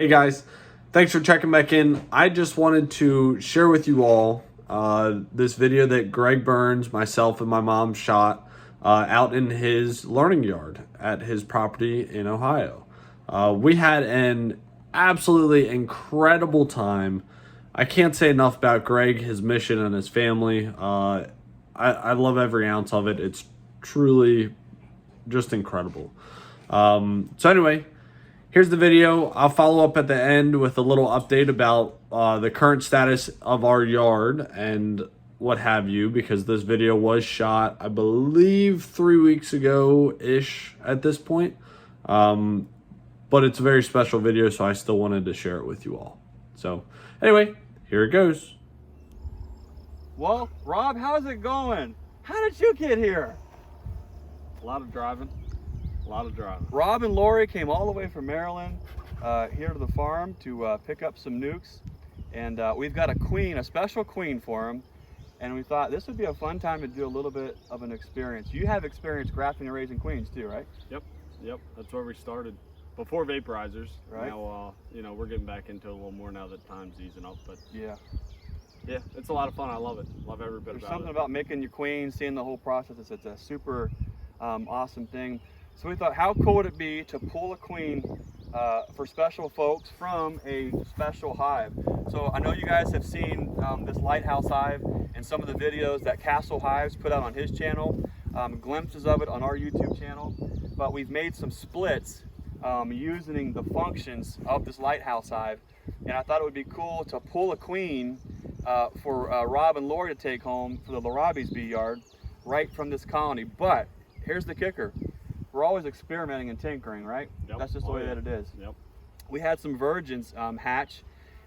Hey guys, thanks for checking back in. I just wanted to share with you all this video that Greg Burns, myself, and my mom shot out in his learning yard at his property in Ohio. We had an absolutely incredible time. I can't say enough about Greg, his mission, and his family. I love every ounce of it. It's truly just incredible. So anyway, here's the video. I'll follow up at the end with a little update about the current status of our yard and what have you, because this video was shot, I believe, 3 weeks ago-ish at this point. But it's a very special video, so I still wanted to share it with you all. So anyway, here it goes. Well, Rob, how's it going? How did you get here? A lot of driving. Rob and Lori came all the way from Maryland here to the farm to pick up some nukes, and we've got a special queen for them, and we thought this would be a fun time to do a little bit of an experience. You have experience grafting and raising queens too, right? Yep, that's where we started before vaporizers. Right. Now, we're getting back into it a little more now that time's easing up, but Yeah, it's a lot of fun. I love it. Love every bit there's about something it. about making your queens, seeing the whole process. It's a super awesome thing. So we thought, how cool would it be to pull a queen for special folks from a special hive? So I know you guys have seen this Lighthouse hive and some of the videos that Castle Hives put out on his channel, glimpses of it on our YouTube channel, but we've made some splits using the functions of this Lighthouse hive, and I thought it would be cool to pull a queen for Rob and Lori to take home for the Larabi's bee yard right from this colony. But here's the kicker. We're always experimenting and tinkering, right? Yep. That's just the way that it is. Yep. We had some virgins hatch,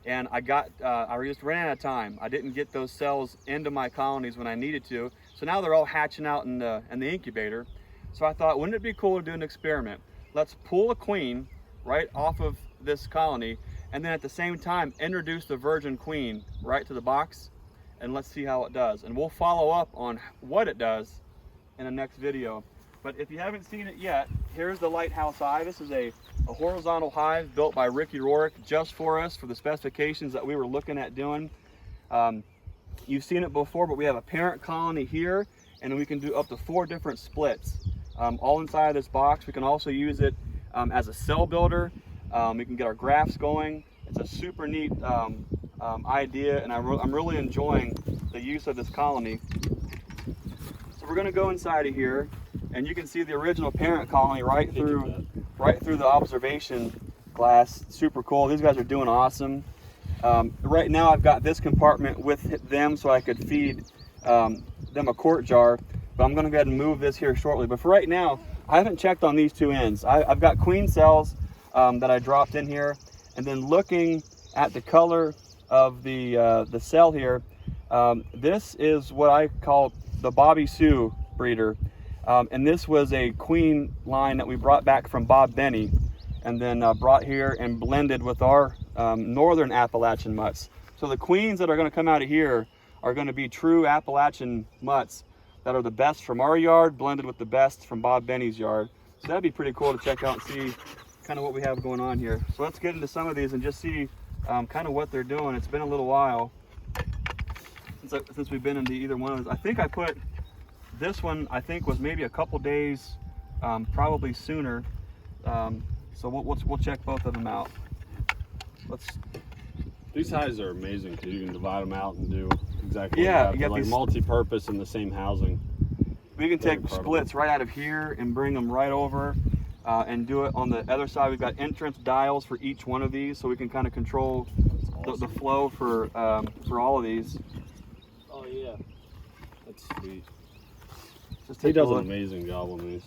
and I just ran out of time. I didn't get those cells into my colonies when I needed to, so now they're all hatching out in the incubator. So I thought, wouldn't it be cool to do an experiment? Let's pull a queen right off of this colony, and then at the same time introduce the virgin queen right to the box, and let's see how it does. And we'll follow up on what it does in the next video. But if you haven't seen it yet, here's the Lighthouse hive. This is a horizontal hive built by Ricky Rorick just for us, for the specifications that we were looking at doing. You've seen it before, but we have a parent colony here, and we can do up to 4 different splits, all inside of this box. We can also use it as a cell builder. We can get our grafts going. It's a super neat idea, and I'm really enjoying the use of this colony. So we're gonna go inside of here, and you can see the original parent colony right through the observation glass. Super cool. These guys are doing awesome. Right now I've got this compartment with them so I could feed them a quart jar, but I'm going to go ahead and move this here shortly. But for right now, I haven't checked on these 2 ends. I've got queen cells that I dropped in here, and then looking at the color of the cell here, this is what I call the Bobby Sue breeder. And this was a queen line that we brought back from Bob Benny, and then brought here and blended with our northern Appalachian mutts. So the queens that are going to come out of here are going to be true Appalachian mutts that are the best from our yard blended with the best from Bob Benny's yard. So that'd be pretty cool to check out and see kind of what we have going on here. So let's get into some of these and just see kind of what they're doing. It's been a little while since we've been into either one of those. I think I put this one, I think, was maybe a couple days, probably sooner. So we'll check both of them out. These hives are amazing because you can divide them out and do exactly Yeah, you they're got like these multi-purpose in the same housing. We can They're take incredible. splits right out of here and bring them right over and do it on the other side. We've got entrance dials for each one of these, so we can kind of control the flow for all of these. Oh yeah, that's sweet. Just He take a does an look. amazing job on these.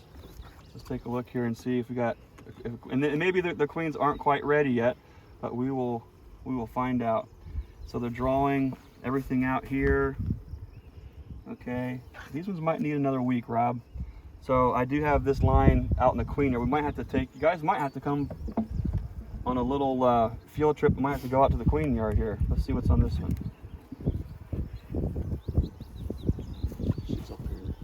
Let's take a look here and see if we got, and maybe the queens aren't quite ready yet, but we will find out. So they're drawing everything out here. Okay, these ones might need another week, Rob. So I do have this line out in the queen yard. We might have to take, you guys might have to come on a little field trip. We might have to go out to the queen yard here. Let's see what's on this one. She's up here.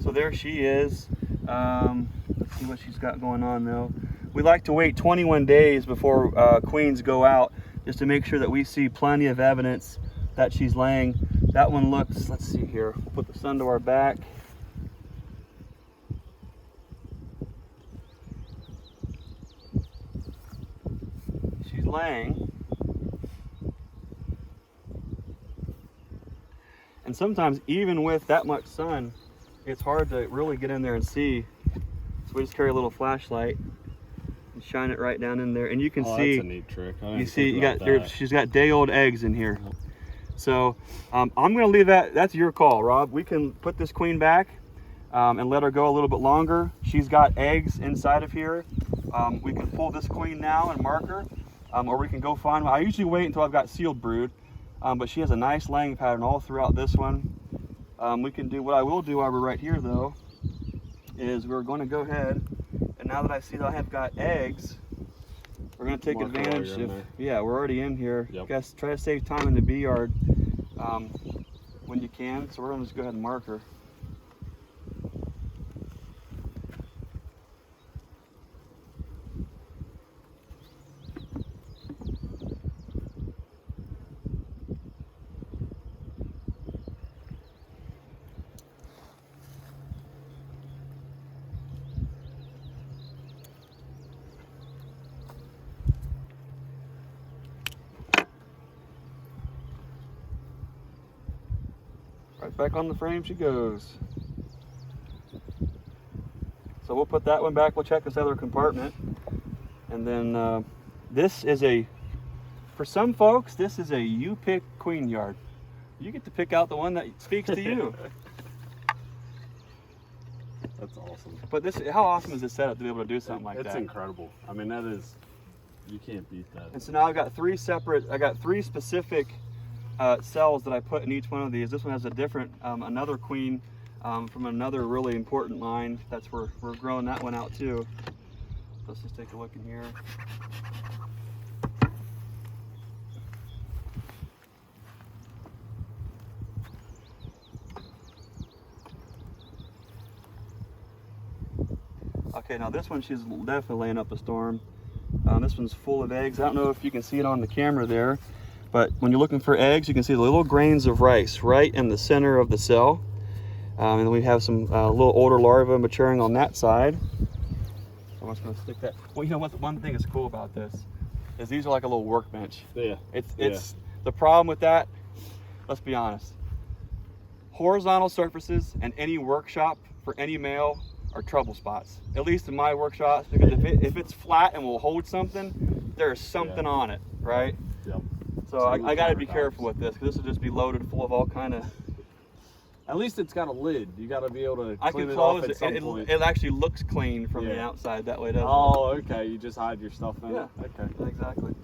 So there she is. Let's see what she's got going on though. we like to wait 21 days before queens go out, just to make sure that we see plenty of evidence that she's laying. That one looks, let's see here, we'll put the sun to our back. She's laying. And sometimes even with that much sun, it's hard to really get in there and see. So we just carry a little flashlight and shine it right down in there, and you can see. That's a neat trick. You see, she's got day-old eggs in here. So I'm going to leave that. That's your call, Rob. We can put this queen back and let her go a little bit longer. She's got eggs inside of here. We can pull this queen now and mark her, or we can go find one. I usually wait until I've got sealed brood, but she has a nice laying pattern all throughout this one. We can do, what I will do while we're right here though, is we're going to go ahead, and now that I see that I have got eggs, we're going to take advantage of, yeah, we're already in here. Yep. Guys, try to save time in the bee yard when you can. So we're going to just go ahead and mark her. Right back on the frame she goes. So we'll put that one back. We'll check this other compartment. And then this is for some folks, this is a you pick queen yard. You get to pick out the one that speaks to you. That's awesome. But how awesome is this setup to be able to do something like that? It's incredible. I mean, that is, you can't beat that. And so now I got three specific cells that I put in each one of these. This one has a different, another queen from another really important line. That's where we're growing that one out too. Let's just take a look in here. Okay, now this one, she's definitely laying up a storm. This one's full of eggs. I don't know if you can see it on the camera there, but when you're looking for eggs, you can see the little grains of rice right in the center of the cell. And then we have some little older larvae maturing on that side. So I'm just going to stick that. Well, you know what? The one thing that's cool about this is these are like a little workbench. Yeah. It's the problem with that. Let's be honest. Horizontal surfaces and any workshop for any male are trouble spots. At least in my workshops, because if it's flat and will hold something, there's something on it, right? Yep. So I got to be careful with this, because this will just be loaded full of all kind of. At least it's got a lid. You got to be able to I clean can it off close at some it. point. It actually looks clean from the outside that way, doesn't it? Oh, okay. You just hide your stuff in it. Okay. Exactly.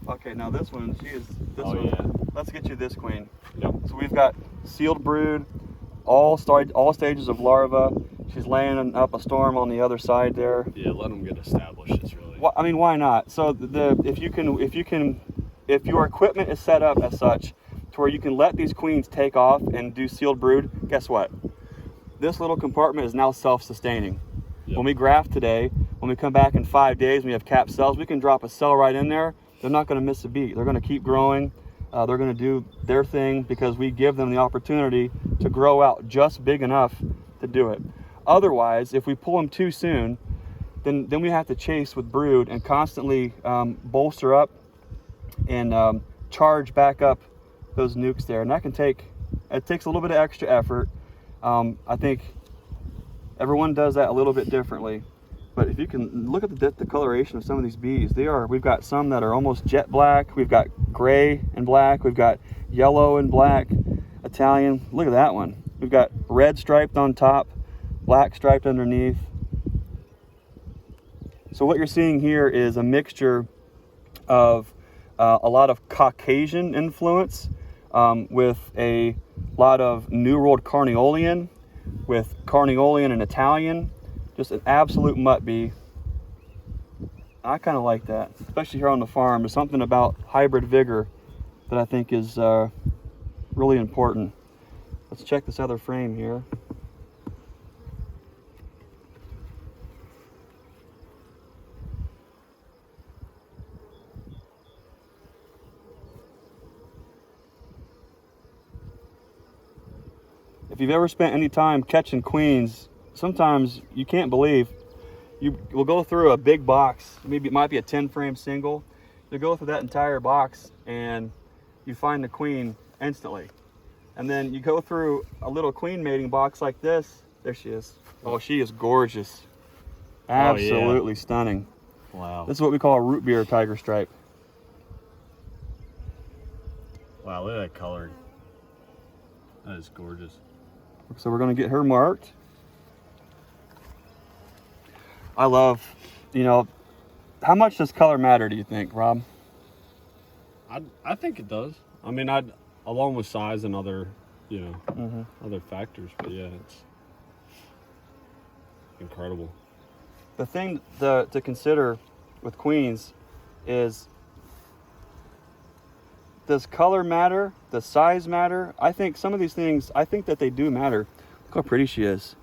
Okay, now this one, this one. Yeah. Let's get you this queen. Yep. So we've got sealed brood, all stages of larva. She's laying up a storm on the other side there. Yeah, let them get established. It's really. Well, I mean, why not? So if your equipment is set up as such to where you can let these queens take off and do sealed brood, guess what? This little compartment is now self-sustaining. Yep. When we graft today, when we come back in 5 days, we have capped cells. We can drop a cell right in there. They're not going to miss a beat. They're going to keep growing. They're going to do their thing because we give them the opportunity to grow out just big enough to do it. Otherwise, if we pull them too soon, then we have to chase with brood and constantly bolster up and charge back up those nukes there. And that can takes a little bit of extra effort. I think everyone does that a little bit differently. But if you can look at the coloration of some of these bees, we've got some that are almost jet black. We've got gray and black. We've got yellow and black Italian. Look at that one. We've got red striped on top, black striped underneath. So what you're seeing here is a mixture of a lot of Caucasian influence with a lot of New World Carniolan, with Carniolan and Italian. Just an absolute mutt bee. I kind of like that, especially here on the farm. There's something about hybrid vigor that I think is really important. Let's check this other frame here. you've ever spent any time catching queens, sometimes you can't believe you will go through a big box. Maybe it might be a 10 frame single. You go through that entire box and you find the queen instantly. And then you go through a little queen mating box like this. There she is. Oh, she is gorgeous. Absolutely stunning. Wow. This is what we call a root beer tiger stripe. Wow, look at that color. That is gorgeous. So we're gonna get her marked. I love, you know, how much does color matter, do you think, Rob? I think it does. I mean, along with size and other, you know, other factors, but yeah, it's incredible. The thing to consider with queens is, does color matter? Does size matter? I think some of these things, I think that they do matter. Look how pretty she is.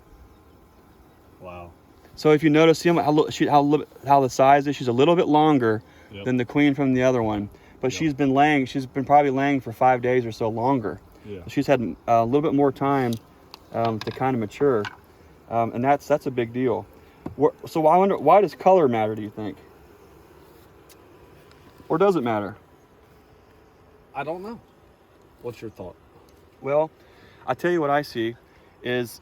Wow. So if you notice, see how the size is, she's a little bit longer than the queen from the other one. But she's been probably laying for 5 days or so longer. Yeah. So she's had a little bit more time to kind of mature. And that's a big deal. So I wonder, why does color matter, do you think? Or does it matter? I don't know. What's your thought? Well, I tell you what I see is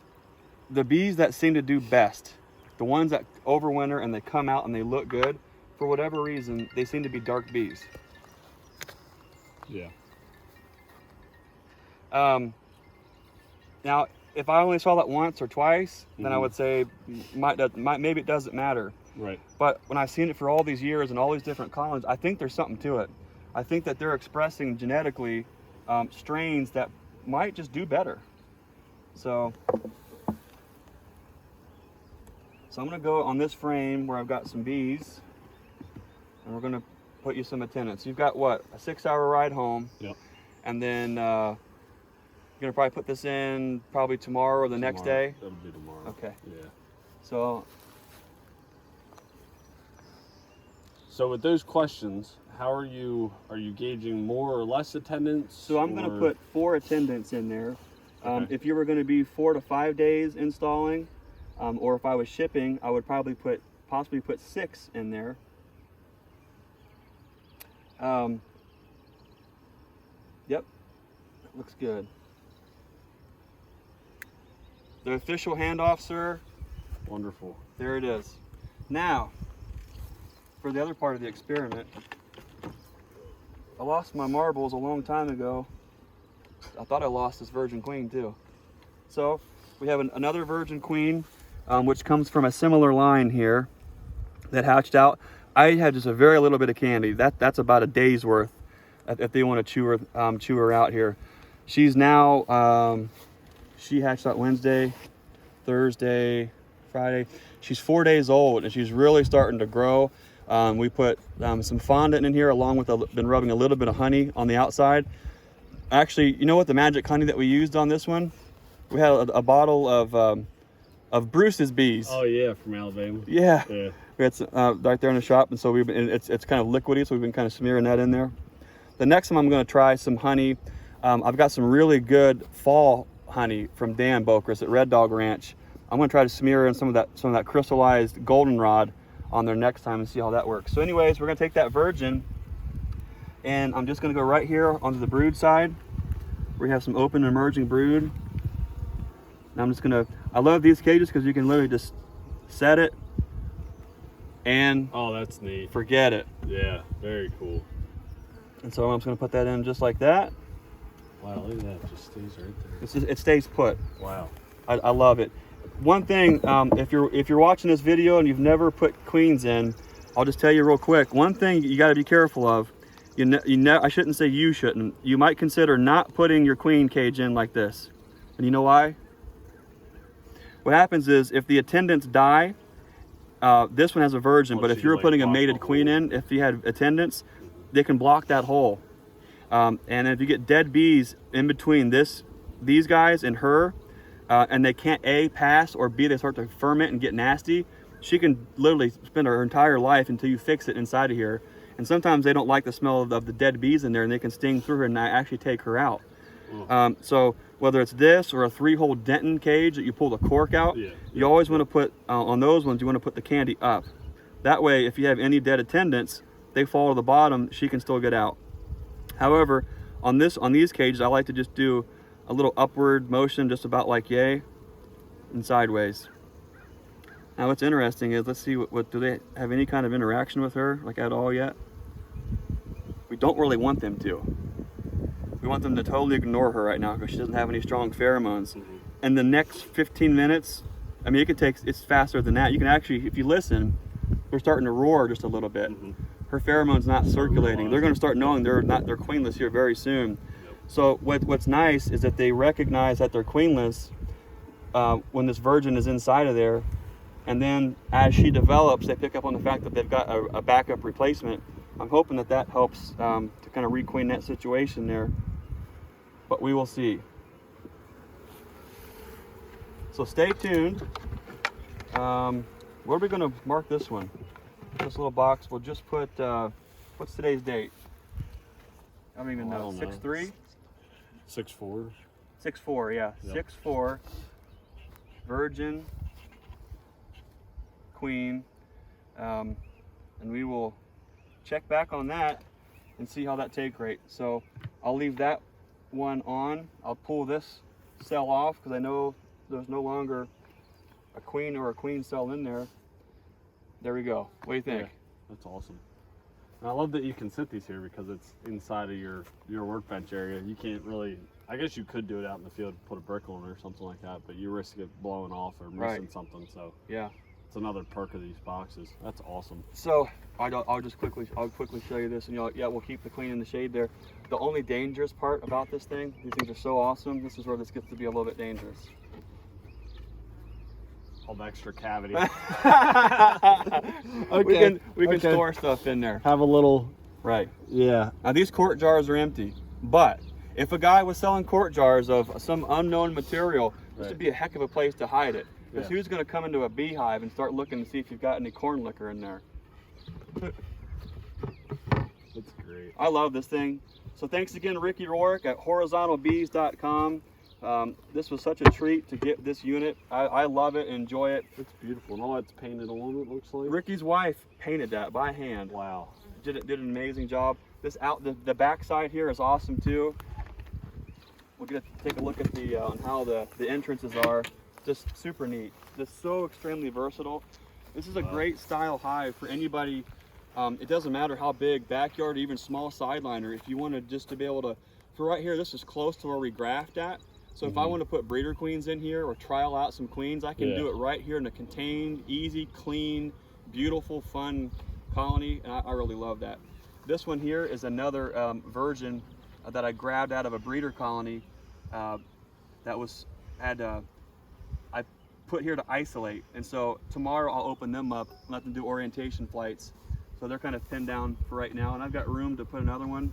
the bees that seem to do best, the ones that overwinter and they come out and they look good, for whatever reason, they seem to be dark bees. Yeah. Now, if I only saw that once or twice, then I would say maybe it doesn't matter. Right. But when I've seen it for all these years and all these different colonies, I think there's something to it. I think that they're expressing genetically strains that might just do better. So I'm gonna go on this frame where I've got some bees, and we're gonna put you some attendance. You've got what, a 6-hour ride home? Yep. And then you're gonna probably put this in probably tomorrow or the next day? That'll be tomorrow. Okay. Yeah. So with those questions, how are you gauging more or less attendance? So I'm gonna put 4 attendants in there. If you were gonna be 4 to 5 days installing, or if I was shipping, I would probably possibly put 6 in there. Yep, that looks good. The official handoff, sir. Wonderful. There it is. Now, for the other part of the experiment, I lost my marbles a long time ago. I thought I lost this virgin queen too. So we have another virgin queen, which comes from a similar line here that hatched out. I had just a very little bit of candy. That's about a day's worth if they want to chew her out here. She's now, she hatched out Wednesday, Thursday, Friday. She's 4 days old and she's really starting to grow. We put some fondant in here along with, been rubbing a little bit of honey on the outside. Actually, you know what the magic honey that we used on this one? We had a bottle of Bruce's bees. Oh yeah, from Alabama. Yeah. Yeah. We had some, right there in the shop, and so it's kind of liquidy, so we've been kind of smearing that in there. The next time I'm going to try some honey. I've got some really good fall honey from Dan Bokrus at Red Dog Ranch. I'm going to try to smear in some of that crystallized goldenrod on there next time and see how that works. So anyways, we're going to take that virgin, and I'm just going to go right here onto the brood side. We have some open emerging brood. And I'm just going to, I love these cages because you can literally just set it and oh, that's neat. Forget it. Yeah, very cool. And so I'm just going to put that in just like that. Wow, look at that. It just stays right there. It stays put. Wow. I love it. One thing, if you're watching this video and you've never put queens in, I'll just tell you real quick. One thing you got to be careful of. I shouldn't say you shouldn't. You might consider not putting your queen cage in like this. And you know why? What happens is if the attendants die, this one has a virgin, but if you were putting a mated queen in, if you had attendants, they can block that hole. And if you get dead bees in between these guys and her, and they can't A, pass, or B, they start to ferment and get nasty, she can literally spend her entire life until you fix it inside of here. And sometimes they don't like the smell of the dead bees in there, and they can sting through her and actually take her out. So whether it's this or a 3-hole Denton cage that you pull the cork out, you always want to put, on those ones, you want to put the candy up. That way, if you have any dead attendants, they fall to the bottom, she can still get out. However, on these cages, I like to just do a little upward motion, just about like yay, and sideways. Now what's interesting is, let's see, what do they have any kind of interaction with her, like at all yet? We don't really want them to. We want them to totally ignore her right now because she doesn't have any strong pheromones. And the next 15 minutes, I mean, it's faster than that. You can actually, if you listen, they're starting to roar just a little bit. Her pheromones not circulating. They're going to start knowing they're queenless here very soon. So what's nice is that they recognize that they're queenless when this virgin is inside of there, and then as she develops, they pick up on the fact that they've got a backup replacement. I'm hoping that helps to kind of requeen that situation there, but we will see. So stay tuned. Where are we going to mark this one? This little box, we'll just put, what's today's date? I don't even know. 6-3? 6-4. 6-4, yeah. Yep. 6-4. Virgin. Queen. And we will check back on that and see how that take rate. So I'll leave that one on. I'll pull this cell off because I know there's no longer a queen or a queen cell in there. There we go. What do you think? Yeah, that's awesome. And I love that you can sit these here because it's inside of your workbench area. You can't really, I guess you could do it out in the field, put a brick on it or something like that, but you risk it blowing off or missing something. So yeah, it's another perk of these boxes. That's awesome. So I'll quickly show you this, and we'll keep the queen in the shade there. The only dangerous part about this thing, these things are so awesome. This is where this gets to be a little bit dangerous. All the extra cavity. Okay. We can store stuff in there. Have a little. Right. Yeah. Now these quart jars are empty, but if a guy was selling quart jars of some unknown material, this would be a heck of a place to hide it. Because who's going to come into a beehive and start looking to see if you've got any corn liquor in there? That's great. I love this thing. So thanks again, Ricky Rourke at horizontalbees.com. This was such a treat to get this unit. I love it and enjoy it. It's beautiful, and all that's painted on it, looks like. Ricky's wife painted that by hand. Wow. Did an amazing job. This the back side here is awesome too. We're gonna take a look at the on how the entrances are. Just super neat. Just so extremely versatile. This is a great style hive for anybody. It doesn't matter how big, backyard or even small sideliner. If you wanted just to be able to, for right here, this is close to where we graft at. So if I want to put breeder queens in here or trial out some queens, I can do it right here in a contained, easy, clean, beautiful, fun colony, and I really love that. This one here is another virgin that I grabbed out of a breeder colony that I put here to isolate. And so tomorrow I'll open them up and let them do orientation flights. So they're kind of pinned down for right now, and I've got room to put another one.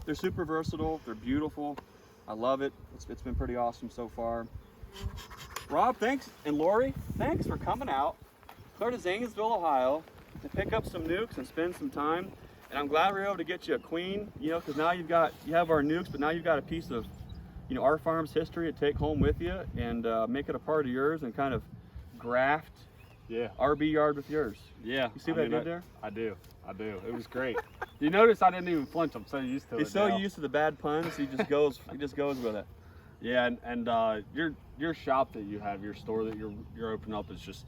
They're super versatile, they're beautiful. I love it. It's been pretty awesome so far. Rob, thanks, and Lori, thanks for coming out clear to Zanesville, Ohio, to pick up some nukes and spend some time. And I'm glad we were able to get you a queen, because now you have our nukes, but now you've got a piece of, our farm's history to take home with you and make it a part of yours and kind of graft our bee yard with yours. Yeah. You see what I did there? I do. It was great. You notice I didn't even flinch. I'm so used to it. He's so used to the bad puns, he just goes with it. Yeah, and your shop that you have, your store that you're opening up is just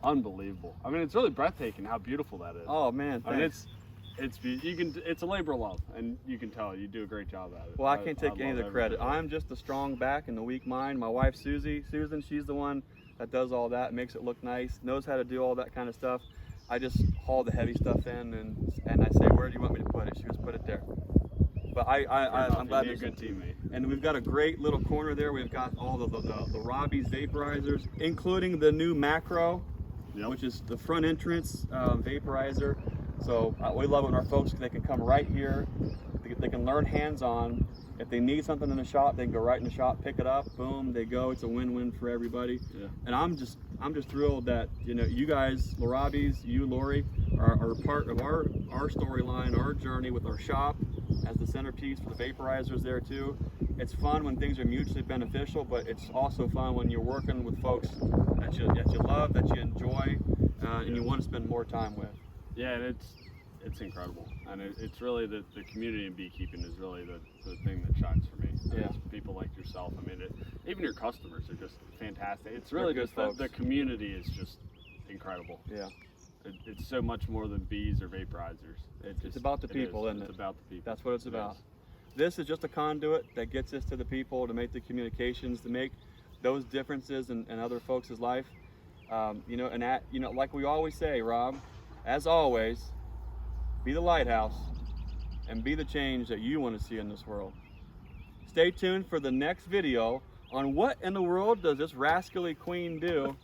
unbelievable. I mean, it's really breathtaking how beautiful that is. Oh man, thanks. I mean, it's a labor of love, and you can tell you do a great job at it. Well, I can't take any of the credit. I'm just the strong back and the weak mind. My wife Susan, she's the one that does all that, makes it look nice, knows how to do all that kind of stuff. I just haul the heavy stuff in and I say, where do you want me to put it? She goes, put it there. But I'm glad you're a good teammate. And we've got a great little corner there. We've got all the Robbie's vaporizers, including the new macro, which is the front entrance vaporizer. So we love when our folks, they can come right here. They can learn hands-on. If they need something in the shop, they can go right in the shop, pick it up, boom, they go. It's a win-win for everybody. Yeah. And I'm just thrilled that you guys, Larabis, you, Lori, are part of our storyline, our journey with our shop, as the centerpiece for the vaporizers there too. It's fun when things are mutually beneficial, but it's also fun when you're working with folks that you love, that you enjoy, and you want to spend more time with. Yeah, and it's incredible, and it's really the community in beekeeping is really the thing that shines for me. Yeah. It's people like yourself. I mean, even your customers are just fantastic. It's really They're just good the community is just incredible. Yeah. It's so much more than bees or vaporizers. It's about the people, isn't it? It's about the people. That's what it's about. This is just a conduit that gets us to the people, to make the communications, to make those differences in other folks' life. You know, and like we always say, Rob, as always, be the lighthouse and be the change that you want to see in this world. Stay tuned for the next video on what in the world does this rascally queen do.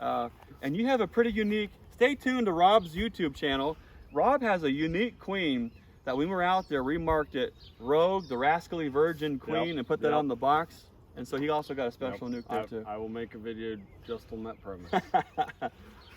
And you have a pretty unique, stay tuned to Rob's YouTube channel. Rob has a unique queen that when we were out there, we marked it Rogue, the Rascally Virgin Queen, and put that on the box. And so he also got a special nuke there too. I will make a video just on that promo.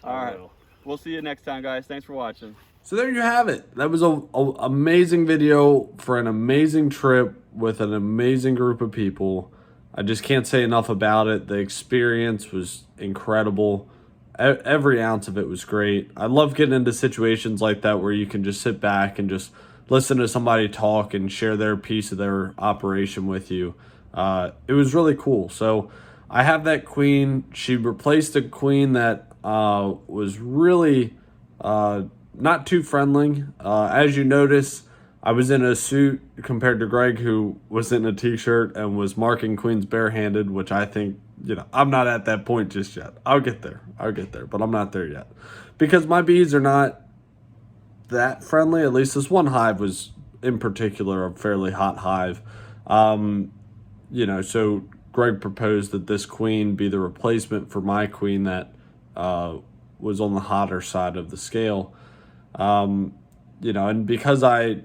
All right. We'll see you next time, guys. Thanks for watching. So there you have it. That was a amazing video for an amazing trip with an amazing group of people. I just can't say enough about it. The experience was incredible. Every ounce of it was great. I love getting into situations like that where you can just sit back and just listen to somebody talk and share their piece of their operation with you. It was really cool. So I have that queen. She replaced a queen that was really not too friendly. As you notice, I was in a suit compared to Greg, who was in a t-shirt and was marking queens barehanded, which I think, you know, I'm not at that point just yet. I'll get there, but I'm not there yet. Because my bees are not that friendly. At least this one hive was, in particular, a fairly hot hive. You know, so Greg proposed that this queen be the replacement for my queen that was on the hotter side of the scale. You know, and because I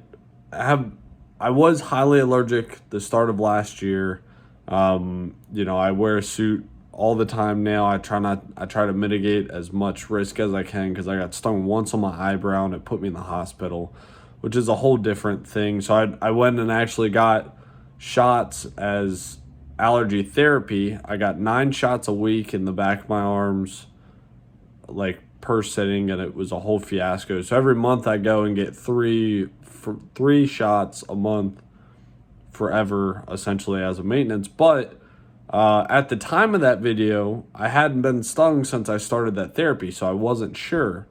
was highly allergic the start of last year. You know, I wear a suit all the time now. I try to mitigate as much risk as I can, because I got stung once on my eyebrow and it put me in the hospital, which is a whole different thing. So I went and actually got shots as allergy therapy. I got 9 shots a week in the back of my arms, like per sitting, and it was a whole fiasco. So every month I go and get 3 shots a month forever, essentially, as a maintenance. But at the time of that video, I hadn't been stung since I started that therapy, so I wasn't sure.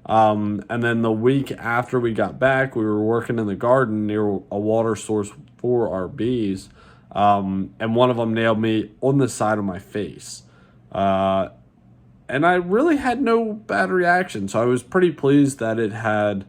And then the week after we got back, we were working in the garden near a water source for our bees, and one of them nailed me on the side of my face. And I really had no bad reaction, so I was pretty pleased that it had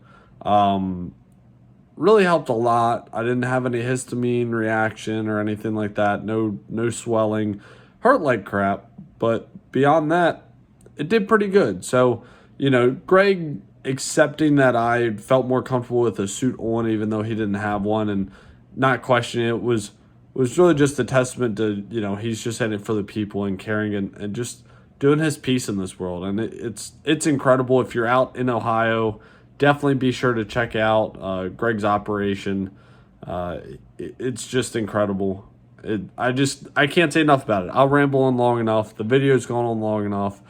really helped a lot. I didn't have any histamine reaction or anything like that. No swelling. Hurt like crap, but beyond that, it did pretty good. So, you know, Greg accepting that I felt more comfortable with a suit on, even though he didn't have one, and not questioning it was really just a testament to, you know, he's just in it for the people and caring and just doing his piece in this world. And it's incredible. If you're out in Ohio, definitely be sure to check out Greg's operation. It's just incredible. I can't say enough about it. I'll ramble on long enough. The video's gone on long enough.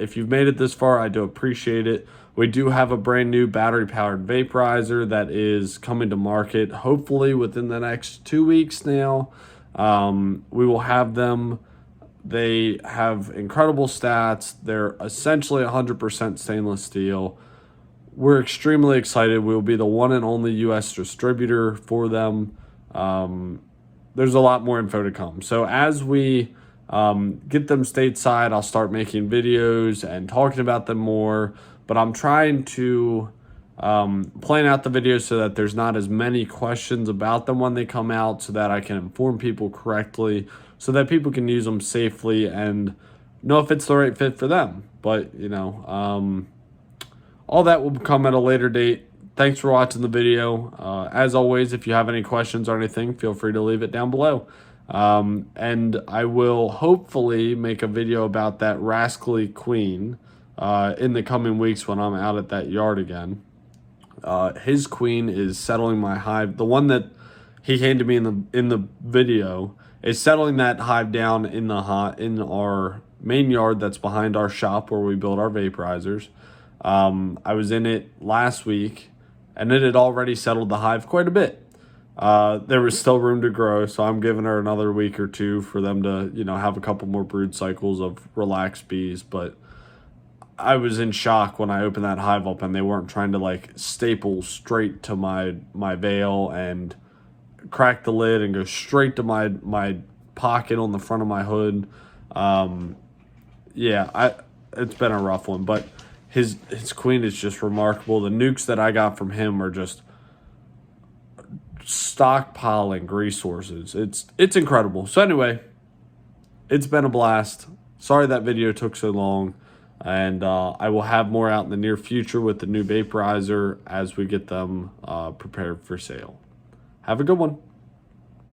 If you've made it this far, I do appreciate it. We do have a brand new battery-powered vaporizer that is coming to market, hopefully within the next 2 weeks now. We will have them. They have incredible stats. They're essentially 100% stainless steel. We're extremely excited. We will be the one and only U.S. distributor for them. There's a lot more info to come. So as we get them stateside, I'll start making videos and talking about them more. But I'm trying to plan out the videos so that there's not as many questions about them when they come out, so that I can inform people correctly, so that people can use them safely and know if it's the right fit for them. But, you know, all that will come at a later date. Thanks for watching the video. As always, if you have any questions or anything, feel free to leave it down below. And I will hopefully make a video about that rascally queen in the coming weeks when I'm out at that yard again. his queen is settling my hive. The one that he handed me in the video is settling that hive down in our main yard that's behind our shop where we build our vaporizers. I was in it last week, and it had already settled the hive quite a bit. There was still room to grow, so I'm giving her another week or two for them to, have a couple more brood cycles of relaxed bees. But I was in shock when I opened that hive up and they weren't trying to like staple straight to my veil and crack the lid and go straight to my pocket on the front of my hood. It's been a rough one, but his queen is just remarkable. The nukes that I got from him are just stockpiling resources. It's incredible. So anyway, it's been a blast. Sorry that video took so long, and I will have more out in the near future with the new vaporizer as we get them prepared for sale. Have a good one.